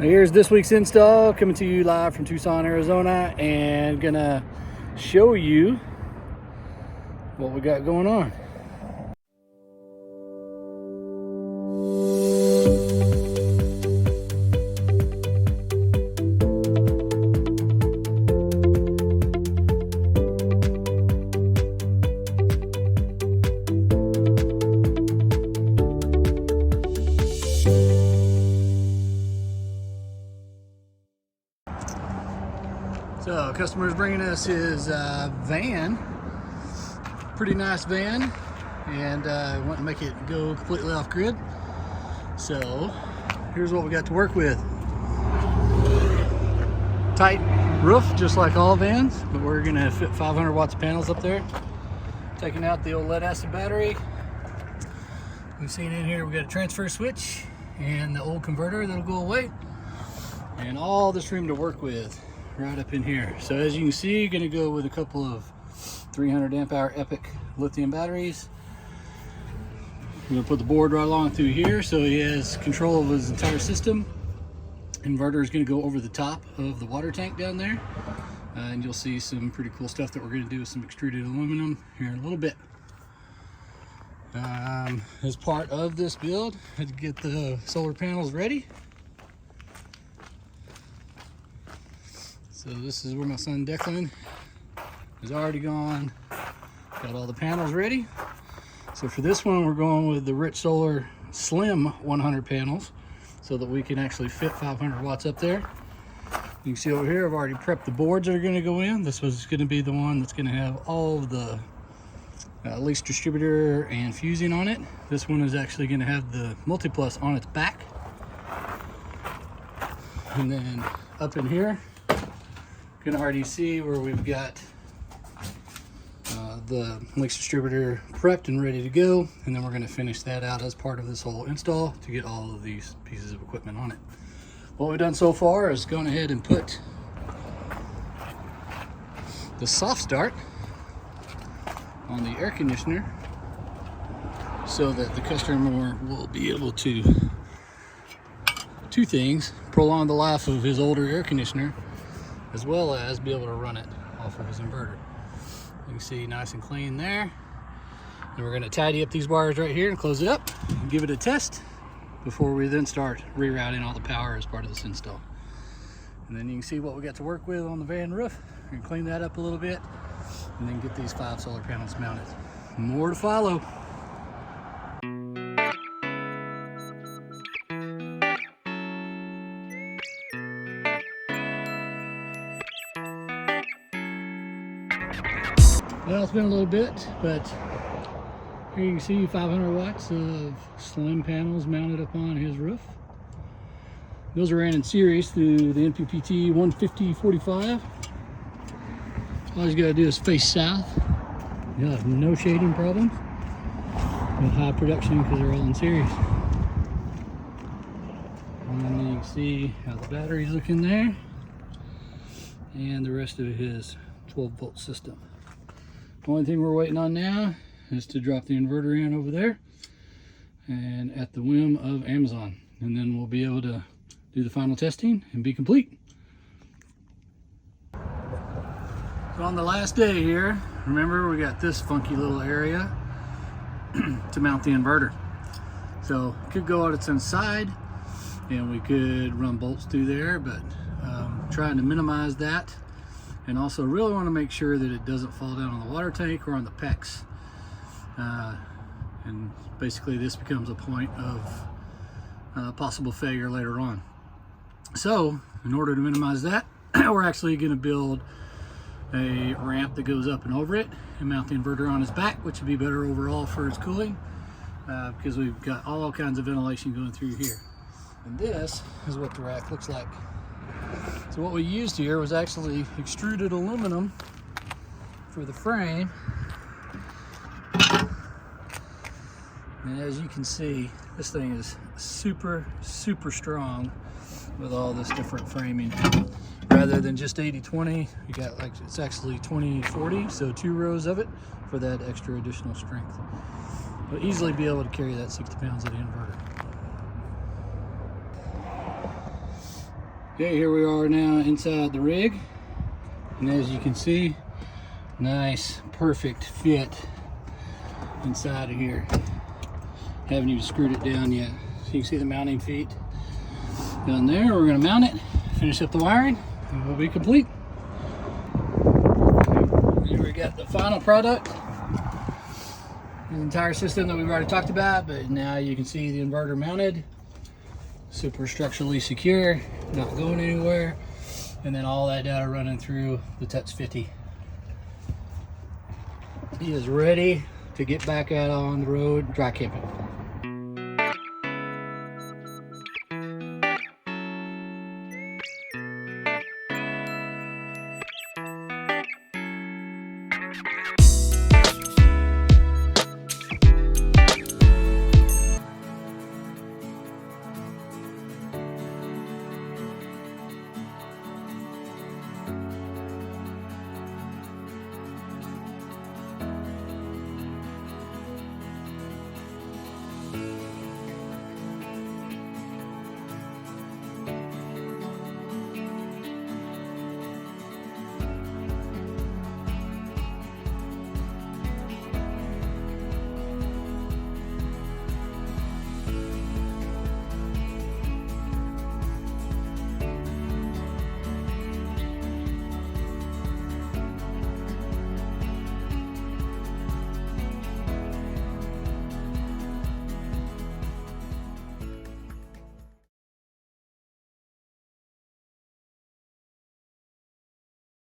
Here's this week's install, coming to you live from Tucson, Arizona, and gonna show you what we got going on. So, customer's bringing us his van, pretty nice van, and want to make it go completely off grid. So, here's what we got to work with. Tight roof, just like all vans, but we're gonna fit 500 watts of panels up there. Taking out the old lead acid battery. We've seen in here we got a transfer switch and the old converter that'll go away, and all this room to work with right up in here. So as you can see, you're going to go with a couple of 300 amp hour epic lithium batteries. I'm going to put the board right along through here so he has control of his entire system. Inverter is going to go over the top of the water tank down there, and you'll see some pretty cool stuff that we're going to do with some extruded aluminum here in a little bit. As part of this build, I had to get the solar panels ready. So this is where my son Declan is already gone. Got all the panels ready. So for this one, we're going with the Rich Solar Slim 100 panels so that we can actually fit 500 watts up there. You can see over here, I've already prepped the boards that are going to go in. This was going to be the one that's going to have all of the least distributor and fusing on it. This one is actually going to have the multiplus on its back. And then up in here, you can already see where we've got the links distributor prepped and ready to go, and then we're going to finish that out as part of this whole install to get all of these pieces of equipment on it. What we've done so far is gone ahead and put the soft start on the air conditioner so that the customer will be able to two things: prolong the life of his older air conditioner, as well as be able to run it off of his inverter. You can see nice and clean there. And we're going to tidy up these wires right here and close it up and give it a test before we then start rerouting all the power as part of this install. And then you can see what we got to work with on the van roof. We're going to clean that up a little bit and then get these 5 solar panels mounted. More to follow. Well, it's been a little bit, but here you can see 500 watts of slim panels mounted up on his roof. Those are ran in series through the NPPT 150/45. All you gotta do is face south. You'll have no shading problems with high production because they're all in series. And then you can see how the battery's looking there, and the rest of his 12-volt system. The only thing we're waiting on now is to drop the inverter in over there and at the whim of Amazon, and then we'll be able to do the final testing and be complete. So on the last day here, remember we got this funky little area to mount the inverter. So it could go out its inside and we could run bolts through there, but trying to minimize that. And also really want to make sure that it doesn't fall down on the water tank or on the PEX. And basically this becomes a point of possible failure later on. So in order to minimize that, we're actually going to build a ramp that goes up and over it and mount the inverter on his back, which would be better overall for his cooling, because we've got all kinds of ventilation going through here. And this is what the rack looks like. So what we used here was actually extruded aluminum for the frame. And as you can see, this thing is super, super strong with all this different framing. Rather than just 80/20, you got like, it's actually 20/40, so 2 rows of it for that extra additional strength. We'll easily be able to carry that 60 pounds of the inverter. Okay, here we are now inside the rig, and as you can see, nice perfect fit inside of here. Haven't even screwed it down yet. So you can see the mounting feet down there. We're going to mount it, finish up the wiring, and we'll be complete. Here we got the final product. The entire system that we've already talked about, but now you can see the inverter mounted, super structurally secure, not going anywhere, and then all that data running through the Touch 50. He is ready to get back out on the road dry camping.